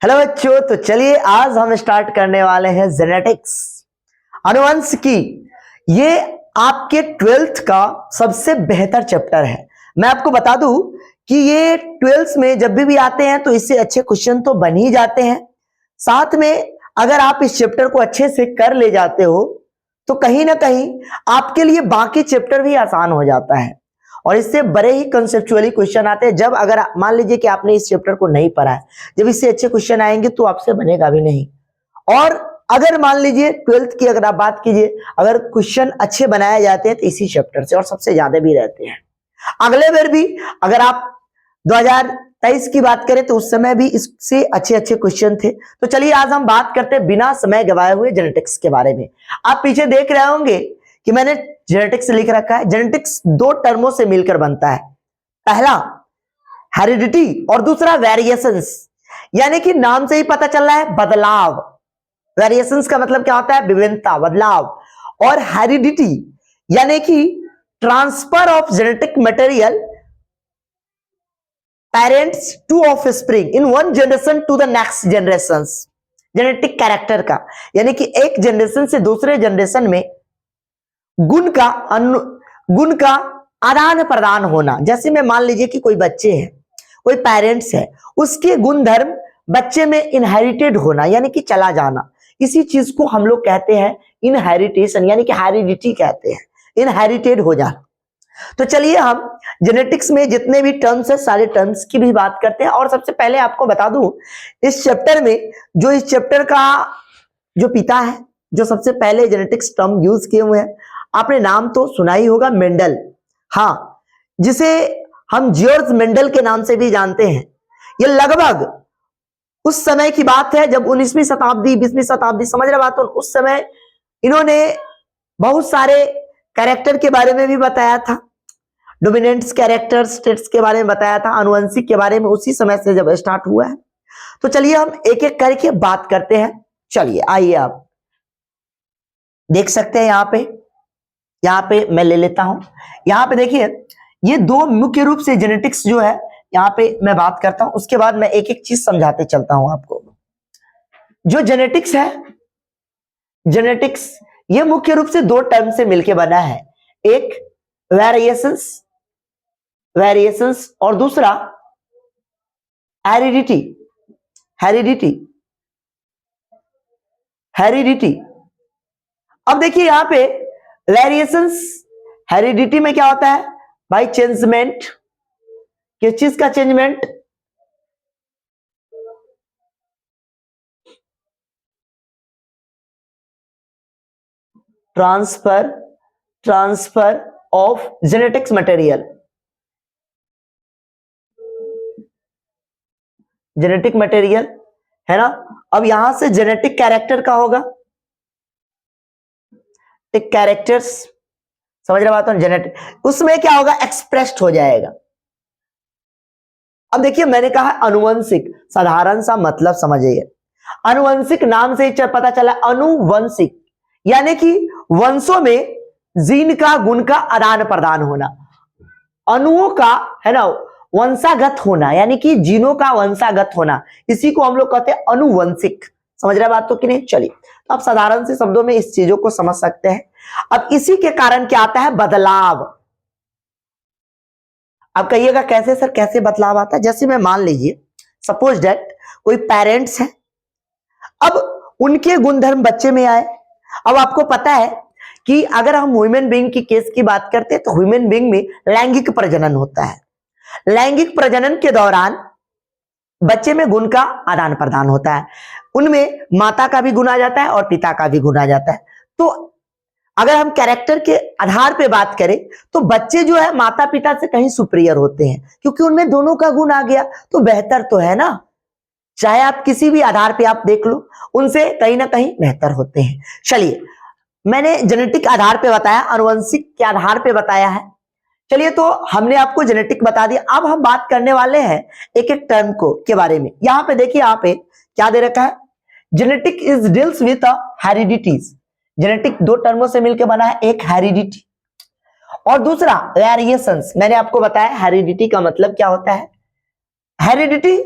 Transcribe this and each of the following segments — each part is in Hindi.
हेलो बच्चों, तो चलिए आज हम स्टार्ट करने वाले हैं जेनेटिक्स, आनुवंशिकी। ये आपके 12th का सबसे बेहतर चैप्टर है। मैं आपको बता दूं कि ये 12th में जब भी आते हैं तो इससे अच्छे क्वेश्चन तो बन ही जाते हैं। साथ में अगर आप इस चैप्टर को अच्छे से कर ले जाते हो तो कहीं ना कहीं आपके लिए बाकी चैप्टर भी आसान हो जाता है और इससे बड़े ही कंसेप्चुअली क्वेश्चन आते हैं। जब अगर मान लीजिए कि आपने इस चैप्टर को नहीं पढ़ा है, जब इससे अच्छे क्वेश्चन आएंगे तो आपसे बनेगा भी नहीं। और अगर मान लीजिए 12th की अगर आप बात कीजिए, अगर क्वेश्चन अच्छे बनाए जाते हैं तो इसी चैप्टर से और सबसे ज्यादा भी रहते हैं। अगले बार भी अगर आप 2023 की बात करें तो उस समय भी इससे अच्छे अच्छे क्वेश्चन थे। तो चलिए आज हम बात करते हैं बिना समय गवाए हुए जेनेटिक्स के बारे में। आप पीछे देख रहे होंगे कि मैंने जेनेटिक्स लिख रखा है। जेनेटिक्स दो टर्मों से मिलकर बनता है, पहला हेरिडिटी और दूसरा वेरिएशंस। यानी कि नाम से ही पता चल रहा है बदलाव। वेरिएशंस का मतलब क्या होता है? विभिन्नता, बदलाव। और हेरिडिटी यानी कि transfer of genetic material parents to offspring in one generation to the next generation. Genetic character का यानी कि एक जनरेशन से दूसरे जनरेशन में गुण का आदान प्रदान होना। जैसे में मान लीजिए कि कोई बच्चे हैं, कोई पेरेंट्स है, उसके गुण धर्म बच्चे में इनहेरिटेड होना यानी कि चला जाना, इसी चीज को हम लोग कहते हैं इनहेरिटेशन यानी कि हेरिडिटी कहते हैं, इनहेरिटेड हो जाना। तो चलिए हम जेनेटिक्स में जितने भी टर्म्स है सारे टर्म्स की भी बात करते हैं। और सबसे पहले आपको बता दूं, इस चैप्टर में जो इस चैप्टर का जो पिता है, जो सबसे पहले जेनेटिक्स टर्म यूज किए हुए हैं, आपने नाम तो सुना ही होगा, मेंडल। हाँ, जिसे हम जॉर्ज मेंडल के नाम से भी जानते हैं। ये लगभग उस समय की बात है जब 19वीं शताब्दी 20वीं शताब्दी, समझ रहे बात हो, उस समय इन्होंने बहुत सारे कैरेक्टर के बारे में भी बताया था, डोमिनेंट्स कैरेक्टर स्टेट्स के बारे में बताया था, आनुवंशिक के बारे में उसी समय से जब स्टार्ट हुआ है। तो चलिए हम एक एक करके बात करते हैं। चलिए आइए, आप देख सकते हैं यहाँ पे मैं ले लेता हूं। यहाँ पे देखिए, ये दो मुख्य रूप से जेनेटिक्स जो है यहाँ पे मैं बात करता हूं, उसके बाद मैं एक एक चीज समझाते चलता हूं आपको। जो जेनेटिक्स है, जेनेटिक्स ये मुख्य रूप से दो टर्म से मिलकर बना है, एक वेरिएशंस और दूसरा हेरिडिटी। अब देखिए यहाँ पे वेरिएशंस, हेरिडिटी में क्या होता है भाई? चेंजमेंट। किस चीज का changement? Transfer of genetics material. Genetic material है ना। अब यहां से जेनेटिक कैरेक्टर का होगा, कैरेक्टर्स, समझ रहे बात हो? जेनेटिक उसमें क्या होगा? एक्सप्रेस्ड हो जाएगा। अब देखिए, मैंने कहा अनुवंशिक, साधारण सा मतलब समझिए। अनुवंशिक नाम से ही पता चला, अनुवंशिक यानी कि वंशों में जीन का, गुण का आदान प्रदान होना, अणुओं का, है ना, वंशागत होना, यानी कि जीनों का वंशागत होना, इसी को हम लोग कहते हैं अनुवंशिक। समझ रहे बात तो कि नहीं? चलिए, तो आप साधारण से शब्दों में इस चीजों को समझ सकते हैं। अब इसी के कारण क्या आता है? बदलाव। अब कहिएगा कैसे सर, कैसे बदलाव आता है? जैसे मैं मान लीजिए, सपोज दैट कोई पेरेंट्स है, अब उनके गुणधर्म बच्चे में आए। अब आपको पता है कि अगर हम ह्यूमन बीइंग की केस की बात करते हैं तो ह्यूमन बीइंग में लैंगिक प्रजनन होता है। लैंगिक प्रजनन के दौरान बच्चे में गुण का आदान प्रदान होता है, उनमें माता का भी गुण आ जाता है और पिता का भी गुण आ जाता है। तो अगर हम कैरेक्टर के आधार पे बात करें तो बच्चे जो है माता पिता से कहीं सुपीरियर होते हैं, क्योंकि उनमें दोनों का गुण आ गया, तो बेहतर तो है ना। चाहे आप किसी भी आधार पे आप देख लो, उनसे कहीं ना कहीं बेहतर होते हैं। चलिए, मैंने जेनेटिक आधार पे बताया, आनुवंशिक के आधार पे बताया है। चलिए, तो हमने आपको जेनेटिक बता दिया। अब हम बात करने वाले हैं एक एक टर्म को के बारे में। यहां पे देखिए, यहाँ पे क्या दे रखा है? Genetic is deals with heredities. Genetic दो टर्मों से मिलकर बना है, एक हेरिडिटी और दूसरा वेरिएशंस। मैंने आपको बताया हेरिडिटी का मतलब क्या होता है। हेरिडिटी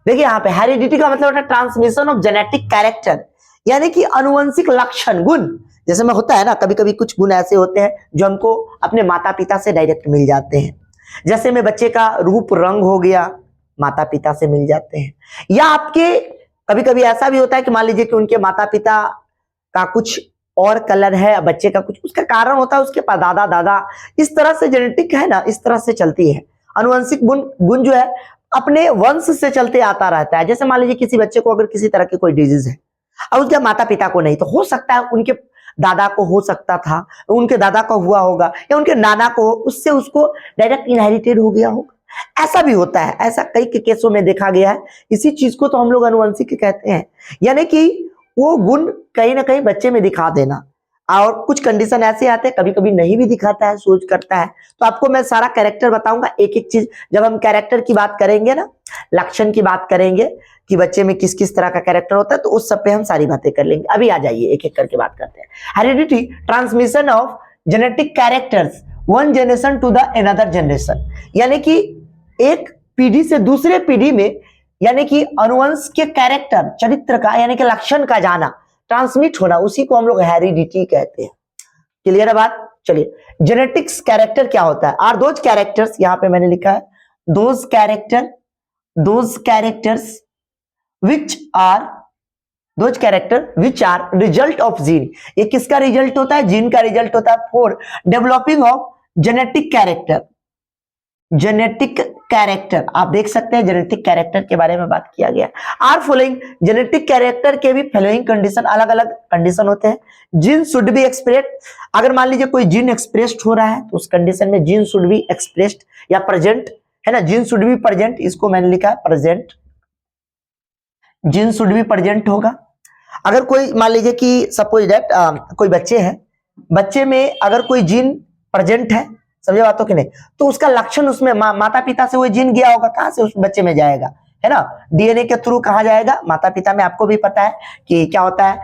देखिए यहाँ पे हेरिडिटी का मतलब होता है ट्रांसमिशन ऑफ जेनेटिक कैरेक्टर, यानी कि अनुवंशिक लक्षण गुण। जैसे में होता है ना, कभी कभी कुछ गुण ऐसे होते हैं जो हमको अपने माता पिता से डायरेक्ट मिल जाते हैं। जैसे में बच्चे का रूप रंग हो गया, माता पिता से मिल जाते हैं। या आपके कभी कभी ऐसा भी होता है कि मान लीजिए कि उनके माता पिता का कुछ और कलर है, बच्चे का कुछ, उसका कारण होता है उसके दादा दादा, इस तरह से जेनेटिक है ना, इस तरह से चलती है। अनुवंशिक गुण जो है अपने वंश से चलते आता रहता है। जैसे मान लीजिए किसी बच्चे को अगर किसी तरह की कोई डिजीज है और उसके माता पिता को नहीं, तो हो सकता है उनके दादा को हो सकता था, उनके दादा को हुआ होगा, या उनके नाना को, उससे उसको डायरेक्ट इनहेरिटेड हो गया होगा। ऐसा भी होता है, ऐसा कई के केसों में देखा गया है। इसी चीज को तो हम लोग अनुवंशिक कहते हैं, यानी कि वो गुण कहीं ना कहीं बच्चे में दिखा देना। और कुछ कंडीशन ऐसे आते हैं कभी कभी नहीं भी दिखाता है, सोच करता है। तो आपको मैं सारा कैरेक्टर बताऊंगा, एक एक चीज। जब हम कैरेक्टर की बात करेंगे ना, लक्षण की बात करेंगे कि बच्चे में किस किस तरह का कैरेक्टर होता है, तो उस सब पे हम सारी बातें कर लेंगे। अभी आ जाइए एक एक करके बात करते हैं। Heredity, transmission of genetic characters one generation to the another generation, यानी कि एक पीढ़ी से दूसरे पीढ़ी में, यानी कि अनुवंश के कैरेक्टर, चरित्र का, यानी कि लक्षण का जाना, ट्रांसमिट होना, उसी को हम लोग हेरिडिटी कहते हैं। क्लियर है बात? चलिए, जेनेटिक्स कैरेक्टर क्या होता है? आर दोज कैरेक्टर्स, यहां पे मैंने लिखा है those characters which are result of gene. ये किसका रिजल्ट होता है? जीन का रिजल्ट होता है for developing of genetic character. आप देख सकते हैं जेनेटिक कैरेक्टर के बारे में बात किया गया। आर फॉलोइंग, जेनेटिक कैरेक्टर के भी फॉलोइंग कंडीशन, अलग अलग कंडीशन होते हैं। जीन शुड बी एक्सप्रेस्ड, अगर मान लीजिए कोई जीन एक्सप्रेस्ड हो रहा है तो उस कंडीशन में जीन शुड बी एक्सप्रेस्ड या प्रेजेंट, है ना। जीन शुड बी प्रेजेंट, इसको मैंने लिखा है present, gene should be present होगा। अगर कोई मान लीजिए कि सपोज दैट कोई बच्चे हैं, बच्चे में अगर कोई जीन प्रेजेंट है, समझे बातों की नहीं, तो उसका लक्षण उसमें माता पिता से वो जीन गया होगा, कहां से उस बच्चे में जाएगा, है ना, डीएनए के थ्रू कहां जाएगा? माता पिता में। आपको भी पता है कि क्या होता है,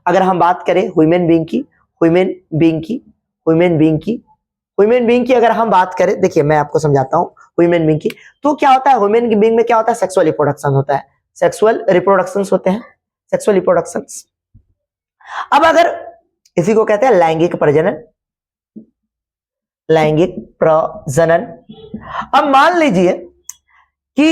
अगर हम बात करें ह्यूमन बीइंग की अगर हम बात करें, देखिए मैं आपको समझाता हूं ह्यूमन बीइंग की। तो क्या होता है ह्यूमन बीइंग में, क्या होता है? सेक्सुअल रिप्रोडक्शन होता है, सेक्सुअल रिप्रोडक्शंस होते हैं, सेक्सुअल रिप्रोडक्शंस। अब अगर इसी को कहते हैं लैंगिक प्रजनन, लैंगिक प्रजनन। अब मान लीजिए कि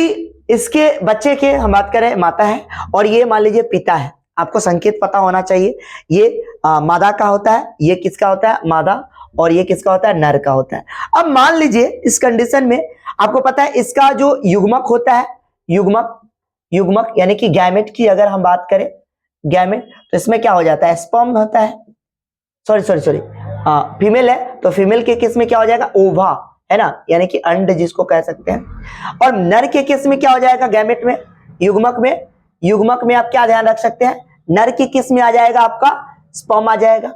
इसके बच्चे के हम बात करें माता है और ये मान लीजिए पिता है। आपको संकेत पता होना चाहिए, ये मादा का होता है, ये किसका होता है? मादा, और ये किसका होता है? नर का होता है। अब मान लीजिए इस कंडीशन में आपको पता है इसका जो युग्मक होता है, युग्मक यानी कि गैमेट की अगर हम बात करें, गैमेट, तो इसमें क्या हो जाता है? स्पर्म होता है, सॉरी फीमेल है तो फीमेल के केस में क्या हो जाएगा? ओवा, है ना, यानी कि अंड जिसको कह सकते हैं। और नर के केस में क्या हो जाएगा? गैमेट में, युग्मक में आप क्या ध्यान रख सकते हैं? नर के केस में आ जाएगा आपका स्पर्म आ जाएगा।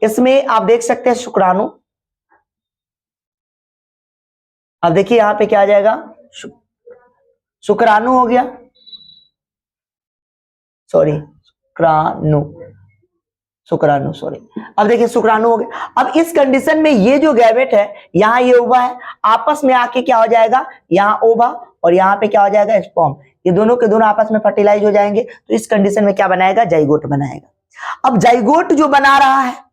इसमें आप देख सकते हैं शुक्राणु। अब देखिए यहां पे क्या आ जाएगा? शुक्राणु हो गया, शुक्राणु सॉरी। अब देखिए शुक्राणु हो गया। अब इस कंडीशन में ये जो गैमेट है, यहाँ ये ओवा है, आपस में आके क्या हो जाएगा? यहाँ ओवा और यहाँ पे क्या हो जाएगा? स्पर्म। ये दोनों के दोनों आपस में फर्टिलाइज हो जाएंगे, तो इस कंडीशन में क्या बनाएगा? जाइगोट बनाएगा। अब जाइगोट जो बना रहा है,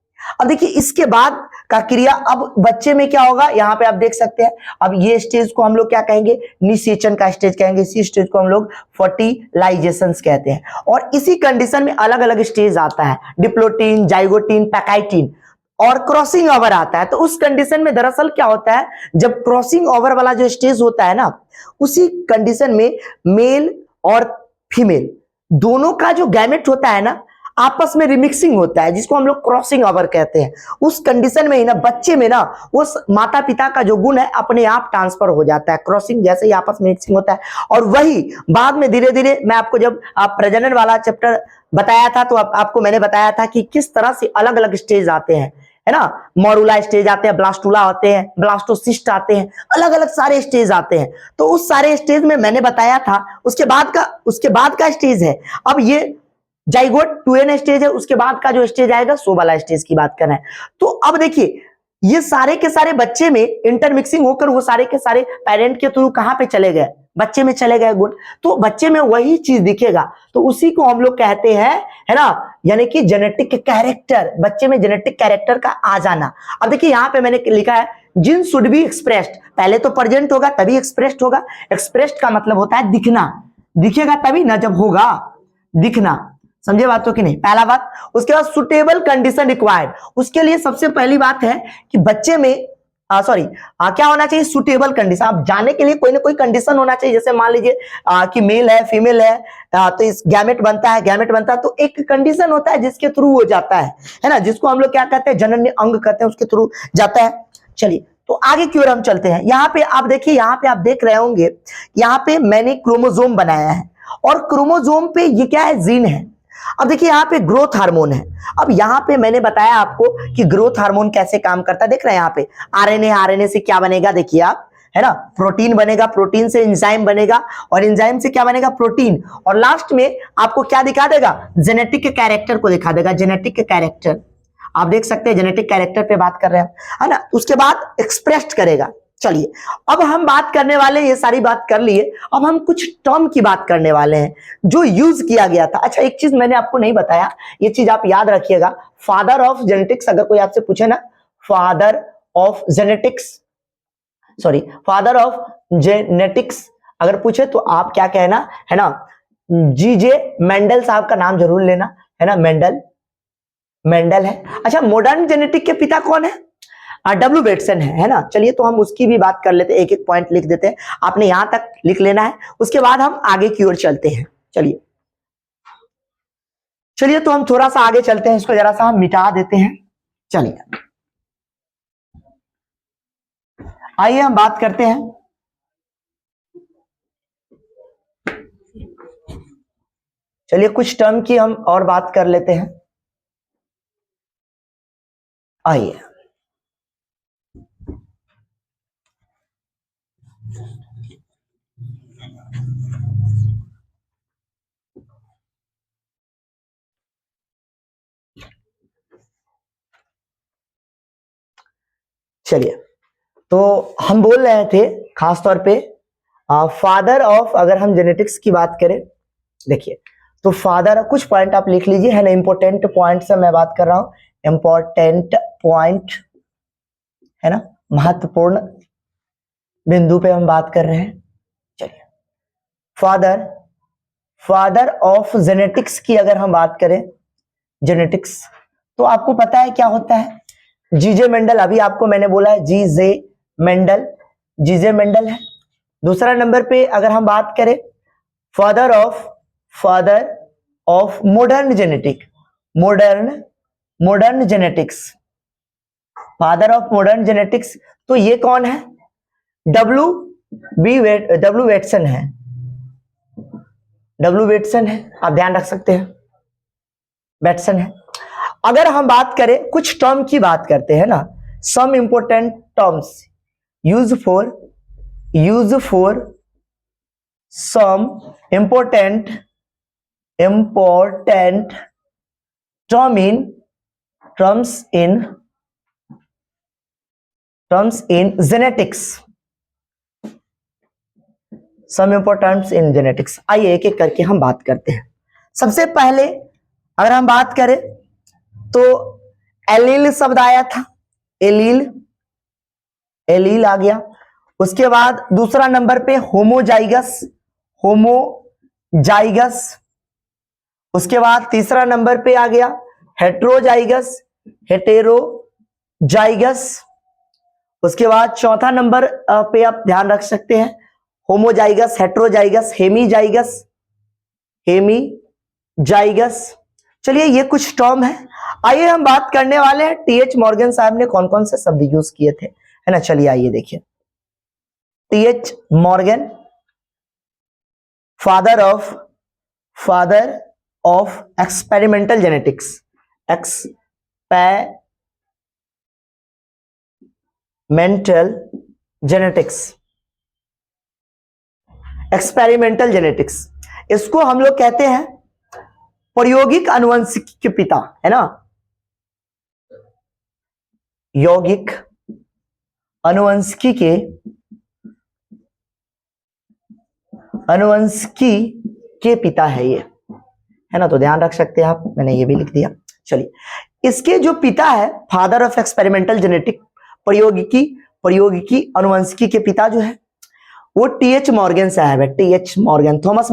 अब देखिए इसके बाद का क्रिया, अब बच्चे में क्या होगा? यहाँ पे आप देख सकते हैं। अब ये स्टेज को हम लोग क्या कहेंगे? निषेचन का स्टेज कहेंगे। इसी स्टेज को हम लोग फर्टिलाइजेशन कहते हैं। और इसी कंडीशन में अलग अलग स्टेज आता है, डिप्लोटीन, जाइगोटीन, पैकाइटिन, और क्रॉसिंग ओवर आता है। तो उस कंडीशन में दरअसल क्या होता है, जब क्रॉसिंग ओवर वाला जो स्टेज होता है ना, उसी कंडीशन में मेल और फीमेल दोनों का जो गैमेट होता है ना, आपस में रिमिक्सिंग होता है, जिसको हम लोग क्रॉसिंग ओवर कहते हैं। उस कंडीशन में ही ना बच्चे में ना उस माता पिता का जो गुण है अपने आप ट्रांसफर हो जाता है, क्रॉसिंग जैसे ही आपस में मिक्सिंग होता है। और वही बाद में धीरे धीरे, मैं आपको जब आप प्रजनन वाला चैप्टर बताया था तो आपको मैंने बताया था कि किस तरह से अलग अलग स्टेज आते हैं, है ना। मॉरुला स्टेज आते हैं, ब्लास्टुला आते हैं, ब्लास्टोसिस्ट आते हैं, अलग अलग सारे स्टेज आते हैं। तो उस सारे स्टेज में मैंने बताया था, उसके बाद का स्टेज है। अब ये जाइगोट 2n स्टेज है, उसके बाद का जो स्टेज आएगा सो वाला स्टेज की बात कर रहे हैं। तो अब देखिए ये सारे के सारे बच्चे में इंटरमिक्सिंग होकर वो सारे के सारे पेरेंट के थ्रू कहां पे चले गए? बच्चे में चले गए गुण, तो बच्चे में वही चीज दिखेगा, तो उसी को हम लोग कहते हैं, है ना, यानी कि जेनेटिक कैरेक्टर, बच्चे में जेनेटिक कैरेक्टर का आ जाना। अब देखिए यहाँ पे मैंने लिखा है जीन शुड बी एक्सप्रेस्ड, पहले तो प्रेजेंट होगा तभी एक्सप्रेस्ड होगा। एक्सप्रेस्ड का मतलब होता है दिखना, दिखेगा तभी ना जब होगा दिखना, समझे बात तो कि नहीं, पहला बात। उसके बाद सुटेबल कंडीशन रिक्वायर्ड, उसके लिए सबसे पहली बात है कि बच्चे में क्या होना चाहिए, सुटेबल कंडीशन। आप जाने के लिए कोई ना कोई कंडीशन होना चाहिए, जैसे मान लीजिए कि मेल है फीमेल है, तो इस गैमेट बनता है, तो एक कंडीशन होता है जिसके थ्रू हो जाता है ना, जिसको हम लोग क्या कहते हैं, जनन्य अंग कहते हैं, उसके थ्रू जाता है। चलिए तो आगे की ओर हम चलते हैं। यहाँ पे आप देखिए, यहाँ पे आप देख रहे होंगे, यहाँ पे मैंने क्रोमोजोम बनाया है, और क्रोमोजोम पे ये क्या है, जीन है। अब देखिए यहाँ पे ग्रोथ हार्मोन है। अब यहाँ पे मैंने बताया आपको कि ग्रोथ हार्मोन कैसे काम करता है, देख रहे हैं यहाँ पे आरएनए, आरएनए से क्या बनेगा देखिए आप, है ना, प्रोटीन बनेगा, प्रोटीन से एंजाइम बनेगा, और एंजाइम से क्या बनेगा, प्रोटीन, और लास्ट में आपको क्या दिखा देगा, जेनेटिक कैरेक्टर को दिखा देगा, जेनेटिक कैरेक्टर। आप देख सकते हैं जेनेटिक कैरेक्टर पे बात कर रहे हैं, है ना, उसके बाद एक्सप्रेस्ड करेगा। चलिए अब हम बात करने वाले हैं, ये सारी बात कर लिए, अब हम कुछ टर्म की बात करने वाले हैं जो यूज किया गया था। अच्छा एक चीज मैंने आपको नहीं बताया, ये चीज आप याद रखिएगा, फादर ऑफ जेनेटिक्स अगर कोई आपसे पूछे ना, father of genetics, sorry father of genetics अगर पूछे तो आप क्या कहना, है ना, जीजे मेंडल साहब का नाम जरूर लेना, है ना, मेंडल है। अच्छा मॉडर्न जेनेटिक के पिता कौन है, डब्ल्यू बेटसन है ना। चलिए तो हम उसकी भी बात कर लेते हैं, एक एक पॉइंट लिख देते हैं, आपने यहां तक लिख लेना है, उसके बाद हम आगे की ओर चलते हैं। चलिए चलिए तो हम थोड़ा सा आगे चलते हैं, इसको जरा सा हम मिटा देते हैं। चलिए आइए हम बात करते हैं, चलिए कुछ टर्म की हम और बात कर लेते हैं। आइए चलिए तो हम बोल रहे थे खास तौर पे फादर ऑफ, अगर हम जेनेटिक्स की बात करें, देखिए तो फादर, कुछ पॉइंट आप लिख लीजिए, है ना, इंपॉर्टेंट पॉइंट से मैं बात कर रहा हूं, इंपॉर्टेंट पॉइंट, है ना, महत्वपूर्ण बिंदु पे हम बात कर रहे हैं। चलिए फादर ऑफ जेनेटिक्स की अगर हम बात करें, जेनेटिक्स, तो आपको पता है क्या होता है, जीजे मेंडल, अभी आपको मैंने बोला है जीजे मेंडल है। दूसरा नंबर पे अगर हम बात करें father of modern genetics, father of modern genetics, तो ये कौन है, डब्ल्यू वेटसन है, आप ध्यान रख सकते हैं, वेटसन है। अगर हम बात करें, कुछ टर्म की बात करते हैं ना, some important terms use for some important terms in genetics, some importants in genetics. आइए एक एक करके हम बात करते हैं। सबसे पहले अगर हम बात करें तो एलील शब्द आया था, एलील आ गया। उसके बाद दूसरा नंबर पे होमोजाइगस, उसके बाद तीसरा नंबर पे आ गया हेटेरोजाइगस। उसके बाद चौथा नंबर पे आप ध्यान रख सकते हैं होमोजाइगस, हेटेरोजाइगस, हेमीजाइगस। चलिए ये कुछ टर्म है। आइए हम बात करने वाले हैं टीएच मॉर्गन साहब ने कौन कौन से शब्द यूज किए थे, है ना। चलिए आइए देखिए, T H Morgan, father of experimental genetics, experimental genetics, इसको हम लोग कहते हैं प्रायोगिक आनुवंशिकी के पिता, है ना, यौगिक आनुवंशिकी के अनुवंशिकी के पिता है ये, है ना, तो ध्यान रख सकते हैं आप, मैंने ये भी लिख दिया। चलिए, इसके जो पिता है, फादर ऑफ एक्सपेरिमेंटल जेनेटिक, प्रयोगिकी अनुवंशिकी के पिता जो है वो टीएच मॉर्गन साहब है, टीएच मॉर्गन, थॉमस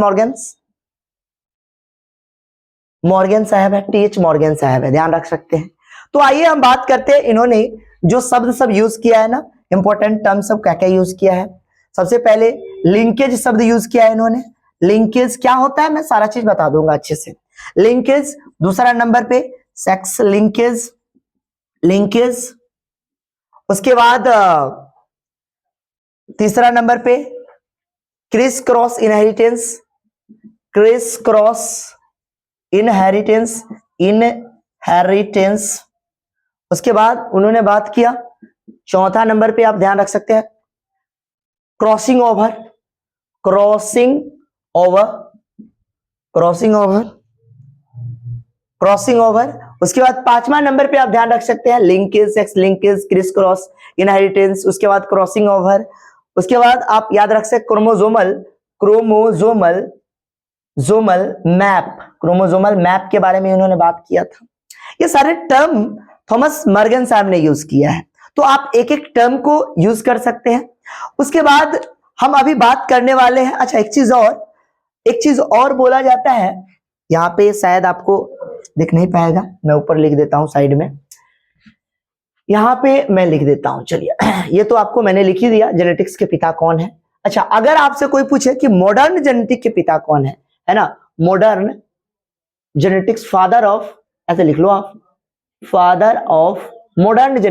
मॉर्गन साहब है, टीएच मॉर्गन साहब है, ध्यान रख सकते हैं। तो आइए हम बात करते हैं, इन्होंने जो शब्द सब यूज किया है ना, इंपॉर्टेंट टर्म सब क्या क्या यूज किया है। सबसे पहले लिंकेज शब्द यूज किया है इन्होंने। लिंकेज क्या होता है मैं सारा चीज बता दूंगा अच्छे से। लिंकेज, दूसरा नंबर पे सेक्स लिंकेज, उसके बाद तीसरा नंबर पे क्रिस क्रॉस इनहेरिटेंस, उसके बाद उन्होंने बात किया, चौथा नंबर पे आप ध्यान रख सकते हैं क्रॉसिंग ओवर। उसके बाद पांचवा नंबर पे आप ध्यान रख सकते हैं linkage, sex linkage, criss cross inheritance, उसके बाद क्रॉसिंग ओवर, उसके बाद आप याद रख सकते क्रोमोजोमल मैप के बारे में उन्होंने बात किया था। ये सारे टर्म थॉमस मॉर्गन साहब ने यूज किया है, तो आप एक एक टर्म को यूज कर सकते हैं। उसके बाद हम अभी बात करने वाले हैं, अच्छा एक चीज और बोला जाता है, यहाँ पे शायद आपको दिख नहीं पाएगा, मैं ऊपर लिख देता हूं साइड में, यहाँ पे मैं लिख देता हूं। चलिए ये तो आपको मैंने लिख ही दिया, जेनेटिक्स के पिता कौन है। अच्छा, अगर आपसे कोई पूछे कि मॉडर्न जेनेटिक के पिता कौन है ना, मॉडर्न जेनेटिक्स, फादर ऑफ, ऐसे लिख लो आप, फादर ऑफ मॉडर्न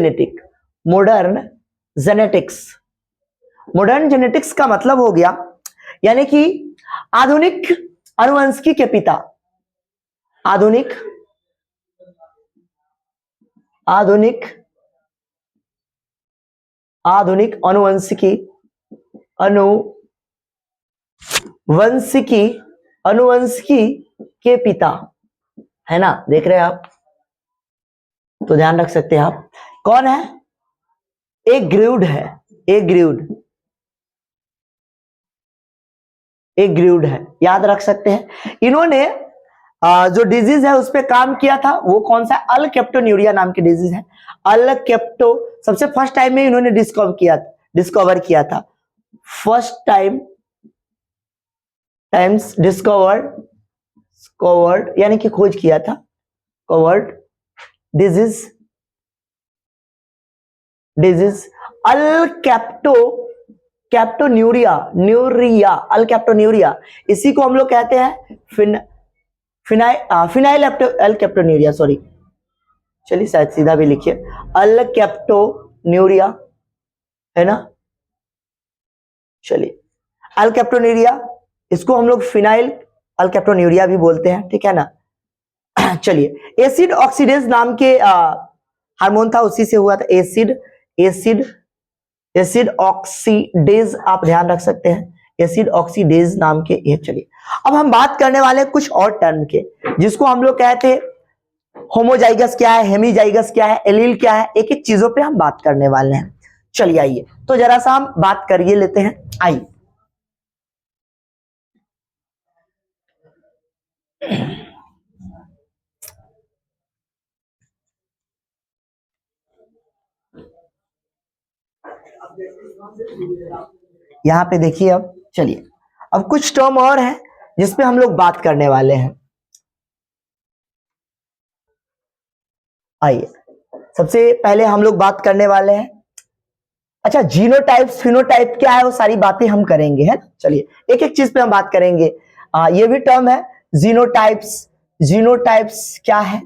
जेनेटिक्स का मतलब हो गया यानी कि आधुनिक अनुवंशिकी के पिता, आधुनिक अनुवंशिकी के पिता, है ना, देख रहे हैं आप, तो ध्यान रख सकते हैं आप कौन है, एक ग्रीव्ड है, याद रख सकते हैं। इन्होंने जो डिजीज है उस पर काम किया था, वो कौन सा, अल्केप्टोन्यूरिया नाम की डिजीज है। सबसे फर्स्ट टाइम में इन्होंने डिस्कवर किया था, फर्स्ट टाइम डिस्कवर्ड यानी कि खोज किया था, कवर्ड डिजीज अल्केप्टोन्यूरिया, इसी को हम लोग कहते हैं फिनाइल अल्केप्टोन्यूरिया, सॉरी, चलिए शायद सीधा भी लिखिए, अल्केप्टोन्यूरिया, है ना, चलिए अल्केप्टोन्यूरिया, इसको हम लोग फिनाइल अल्केप्टोन्यूरिया भी बोलते हैं, ठीक है ना। चलिए, एसिड ऑक्सीडेज नाम के हार्मोन था, उसी से हुआ था, एसिड ऑक्सीडेज, आप ध्यान रख सकते हैं, एसिड ऑक्सीडेज नाम के ये। चलिए, अब हम बात करने वाले हैं कुछ और टर्म के, जिसको हम लोग कहते हैं होमोजाइगस क्या है, हेमीजाइगस क्या है, एलील क्या है, एक एक चीजों पे हम बात करने वाले हैं। चलिए आइए, तो जरा सा हम बात करिए लेते हैं, आइए। यहां पे देखिए, अब चलिए, अब कुछ टर्म और है जिसपे हम लोग बात करने वाले हैं। आइए, सबसे पहले हम लोग बात करने वाले हैं, अच्छा जीनोटाइप फिनोटाइप क्या है, वो सारी बातें हम करेंगे, है। चलिए एक एक चीज पे हम बात करेंगे। ये भी टर्म है जीनोटाइप्स क्या है,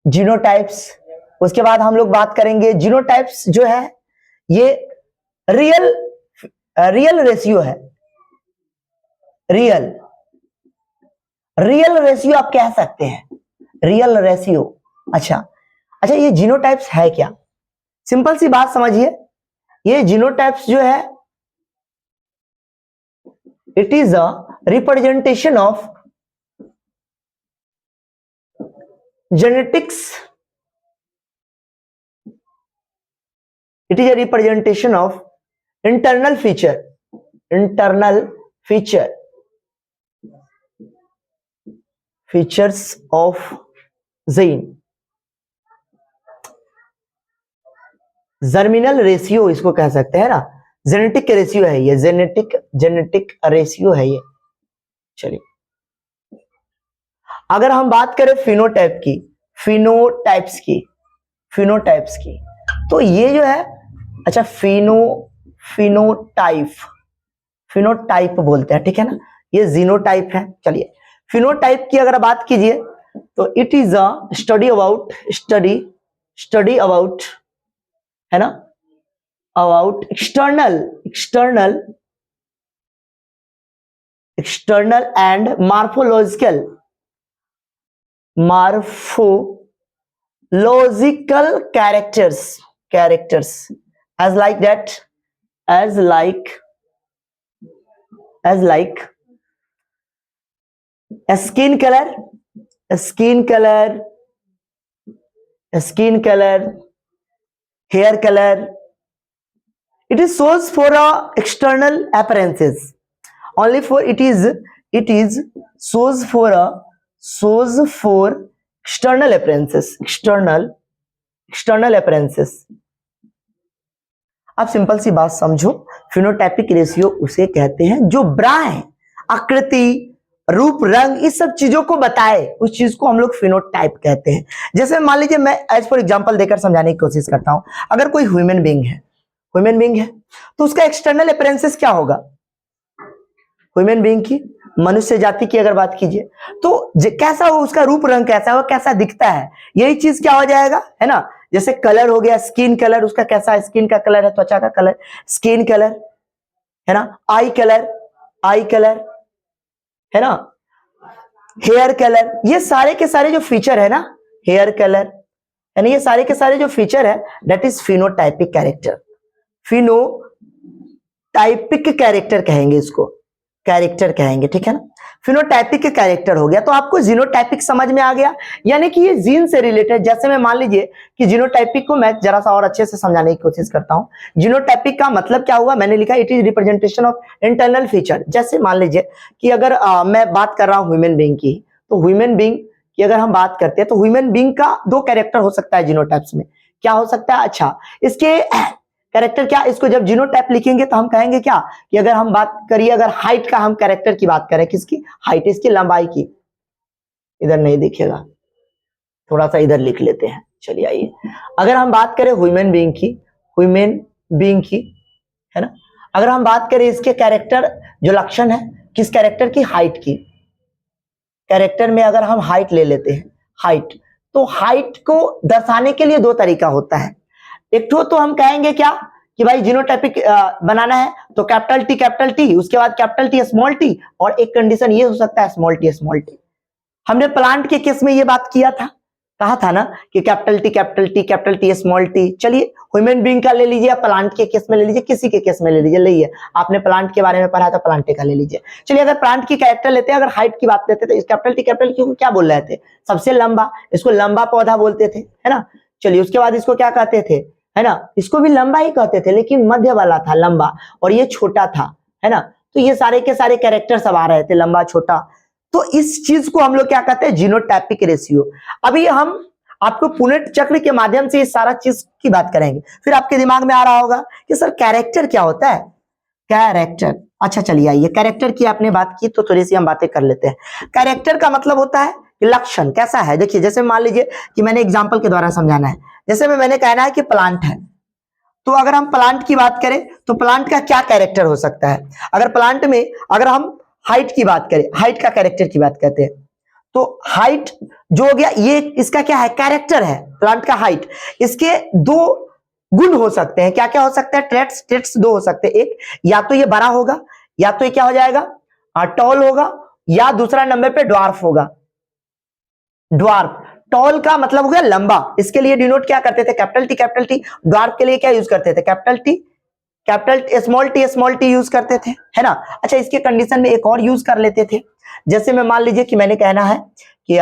जीनोटाइप्स। उसके बाद हम लोग बात करेंगे जीनोटाइप्स जो है ये रियल रेशियो है, रियल रेशियो आप कह सकते हैं, रियल रेशियो। अच्छा, ये जीनोटाइप्स है क्या, सिंपल सी बात समझिए, ये जीनोटाइप्स जो है it is a representation of genetics, it is a representation of internal features of gene, germinal ratio इसको कह सकते हैं ना, जेनेटिक रेशियो है ये, जेनेटिक रेशियो है ये। चलिए अगर हम बात करें फिनोटाइप की, फिनोटाइप्स की, तो ये जो है, अच्छा फिनोटाइप बोलते हैं, ठीक है ना, ये जीनोटाइप है। चलिए फिनोटाइप की अगर बात कीजिए तो it is a study about है ना, about external and morphological characters as like skin color, hair color. It is source for external appearances. Only for it is source for external appearances. अब सिंपल सी बात समझो, फिनोटाइपिक रेशियो उसे कहते हैं जो ब्रांड, आकृति, रूप, रंग, इस सब चीजों को बताए, उस चीज को हम लोग फिनोटाइप कहते हैं। जैसे मान लीजिए मैं एज फॉर एग्जांपल देकर समझाने की कोशिश करता हूं, अगर कोई ह्यूमन बीइंग है तो उसका एक्सटर्नल अपीयरेंसेस क्या होगा, ह्यूमन बीइंग की, मनुष्य जाति की अगर बात कीजिए तो कैसा हो, उसका रूप रंग कैसा हो, कैसा दिखता है, यही चीज क्या हो जाएगा, है ना। जैसे कलर हो गया, स्किन कलर, उसका कैसा स्किन का कलर है, त्वचा का कलर, स्किन कलर, है ना। आई कलर है ना, हेयर कलर, ये सारे के सारे जो फीचर है ना, हेयर कलर, यानी ये सारे के सारे जो फीचर है, that is phenotypic character. Phenotypic character कहेंगे इसको, कैरेक्टर कहेंगे, ठीक है ना। फिनोटाइपिक के कैरेक्टर हो गया, तो आपको जीनोटाइपिक समझ में आ गया, यानी कि ये जीन से रिलेटेड। जैसे मैं मान लीजिए कि जीनोटाइपिक को मैं जरा सा और अच्छे से समझाने की कोशिश करता हूं। जीनोटाइपिक का मतलब क्या हुआ, मैंने लिखा it is representation of internal feature. जैसे मान लीजिए कि अगर मैं बात कर रहा हूं ह्यूमन बीइंग की, तो ह्यूमन बीइंग की अगर हम बात करते हैं तो ह्यूमन बीइंग का 2 कैरेक्टर हो सकता है जीनोटाइप्स में। क्या हो सकता है, अच्छा इसके कैरेक्टर क्या, इसको जब जीनोटाइप लिखेंगे तो हम कहेंगे क्या कि अगर हम बात करिए, अगर हाइट का हम कैरेक्टर की बात करें, किसकी हाइट, इसकी लंबाई की, इधर नहीं दिखेगा, थोड़ा सा इधर लिख लेते हैं। चलिए आइए, अगर हम बात करें ह्यूमन बीइंग की, है ना, अगर हम बात करें इसके कैरेक्टर जो लक्षण है, किस कैरेक्टर की, हाइट की, कैरेक्टर में अगर हम हाइट ले लेते हैं, हाइट, तो हाइट को दर्शाने के लिए 2 तरीका होता है। एक तो हम कहेंगे क्या कि भाई जीनोटाइपिक बनाना है तो कैपिटल टी, उसके बाद कैपिटल टी स्मॉल टी, और एक कंडीशन ये हो सकता है स्मॉल टी। हमने प्लांट के केस में ये बात किया था, कहा था ना कि कैपिटल टी स्मॉल टी। चलिए ह्यूमन बीइंग का ले लीजिए, प्लांट के केस में ले लीजिए, किसी के केस में ले लीजिए, लीजिए आपने प्लांट के बारे में पढ़ा था, प्लांट का ले लीजिए। चलिए अगर प्लांट की कैरेक्टर लेते हैं, अगर हाइट की बात लेते हैं, तो इस कैपिटल टी को क्या बोल रहे थे, सबसे लंबा, इसको लंबा पौधा बोलते थे, है ना। चलिए उसके बाद इसको क्या कहते थे, है ना, इसको भी लंबा ही कहते थे, लेकिन मध्य वाला था लंबा, और ये छोटा था, है ना। तो ये सारे के सारे कैरेक्टर सब आ रहे थे, लंबा छोटा। तो इस चीज को हम लोग क्या कहते हैं, जीनोटाइपिक रेशियो। अभी हम आपको पुनेट चक्र के माध्यम से इस सारा चीज की बात करेंगे, फिर आपके दिमाग में आ रहा होगा कि सर कैरेक्टर क्या होता है, कैरेक्टर। अच्छा चलिए आइए, कैरेक्टर की आपने बात की तो थोड़ी सी हम बातें कर लेते हैं। कैरेक्टर का मतलब होता है लक्षण, कैसा है। देखिए जैसे मान लीजिए कि मैंने एग्जांपल के द्वारा समझाना है, जैसे मैंने कहना है कि प्लांट है, तो अगर हम प्लांट की बात करें तो प्लांट का क्या कैरेक्टर हो सकता है। अगर प्लांट में अगर हम हाइट की बात करें, हाइट का कैरेक्टर की बात करते हैं, तो हाइट जो हो गया, ये इसका क्या है, कैरेक्टर है प्लांट का हाइट। इसके 2 गुण हो सकते हैं, क्या क्या हो सकता है, ट्रेट्स 2 हो सकते हैं। एक, या तो ये बड़ा होगा, या तो ये क्या हो जाएगा, टॉल होगा, या दूसरा नंबर पे ड्वार्फ होगा। ड्वार्फ, टॉल का मतलब हो गया लंबा, इसके लिए डिनोट क्या करते थे, कैपिटल टी। ड्वार्फ के लिए क्या यूज करते थे, स्मॉल टी यूज करते थे, है ना। अच्छा इसके कंडीशन में एक और यूज कर लेते थे, जैसे मैं मान लीजिए कि मैंने कहना है कि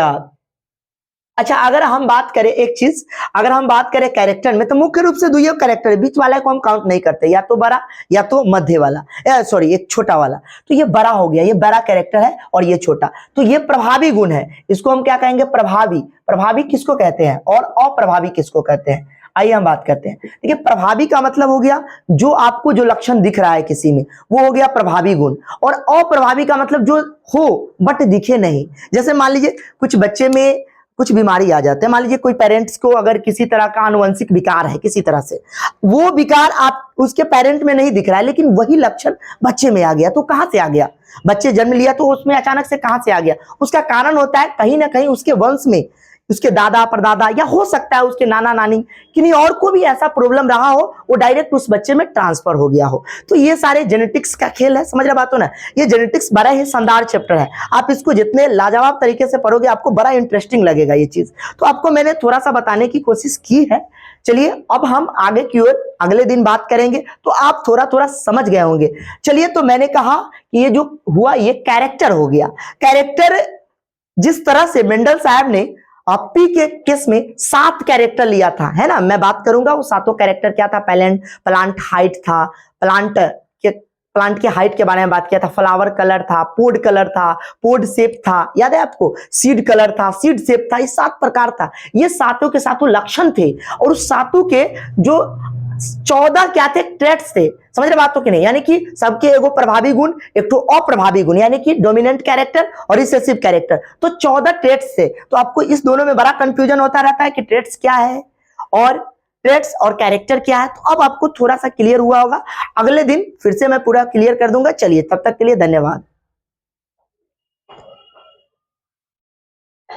अच्छा, अगर हम बात करें एक चीज, अगर हम बात करें कैरेक्टर में, तो मुख्य रूप से दो ही कैरेक्टर है, बीच वाले को हम काउंट नहीं करते, या तो बड़ा या तो मध्य वाला, सॉरी एक छोटा वाला। तो ये बड़ा हो गया, ये बड़ा कैरेक्टर है और ये छोटा। तो ये प्रभावी गुण है, इसको हम क्या कहेंगे, प्रभावी। प्रभावी किसको कहते हैं और अप्रभावी किसको कहते हैं, आइए हम बात करते हैं। देखिए, प्रभावी का मतलब हो गया जो आपको जो लक्षण दिख रहा है किसी में, वो हो गया प्रभावी गुण। और अप्रभावी का मतलब जो हो बट दिखे नहीं। जैसे मान लीजिए कुछ बच्चे में कुछ बीमारी आ जाते हैं, मान लीजिए कोई पेरेंट्स को अगर किसी तरह का आनुवंशिक विकार है किसी तरह से, वो विकार आप उसके पेरेंट में नहीं दिख रहा है, लेकिन वही लक्षण बच्चे में आ गया। तो कहां से आ गया, बच्चे जन्म लिया तो उसमें अचानक से कहां से आ गया, उसका कारण होता है कहीं ना कहीं उसके वंश में, उसके दादा परदादा, या हो सकता है उसके नाना नानी, किन्हीं और को भी ऐसा प्रॉब्लम रहा हो, वो डायरेक्ट उस बच्चे में ट्रांसफर हो गया हो। तो ये सारे जेनेटिक्स का खेल है, समझ रहे बात हो ना। ये जेनेटिक्स बड़ा ही शानदार चैप्टर है, आप इसको जितने लाजवाब तरीके से पढ़ोगे आपको बड़ा इंटरेस्टिंग लगेगा ये चीज। तो आपको मैंने थोड़ा सा बताने की कोशिश की है। चलिए अब हम आगे की ओर अगले दिन बात करेंगे, तो आप थोड़ा थोड़ा समझ गए होंगे। चलिए, तो मैंने कहा कि ये जो हुआ ये कैरेक्टर हो गया। कैरेक्टर जिस तरह से मेंडल साहब ने पी के केस में 7 कैरेक्टर लिया था, है ना, मैं बात करूंगा वो सातों कैरेक्टर क्या था। प्लांट हाइट था, प्लांट के हाइट के बारे में बात किया था, फ्लावर कलर था, पोड कलर था, पोड शेप था, याद है आपको, सीड कलर था, सीड शेप था, ये 7 प्रकार था। ये सातों के सातों लक्षण थे, और उस सातों के जो 14 क्या थे, ट्रेट्स थे। समझ रहे बातों की नहीं, यानी कि सबके एगो प्रभावी गुण, एक तो अप्रभावी गुण, यानी कि डोमिनेंट कैरेक्टर और रिसेसिव कैरेक्टर। तो 14 ट्रेट्स थे। तो आपको इस दोनों में बड़ा कंफ्यूजन होता रहता है कि ट्रेट्स क्या है और ट्रेट्स और कैरेक्टर क्या है। तो अब आपको थोड़ा सा क्लियर हुआ होगा, अगले दिन फिर से मैं पूरा क्लियर कर दूंगा। चलिए, तब तक के लिए धन्यवाद।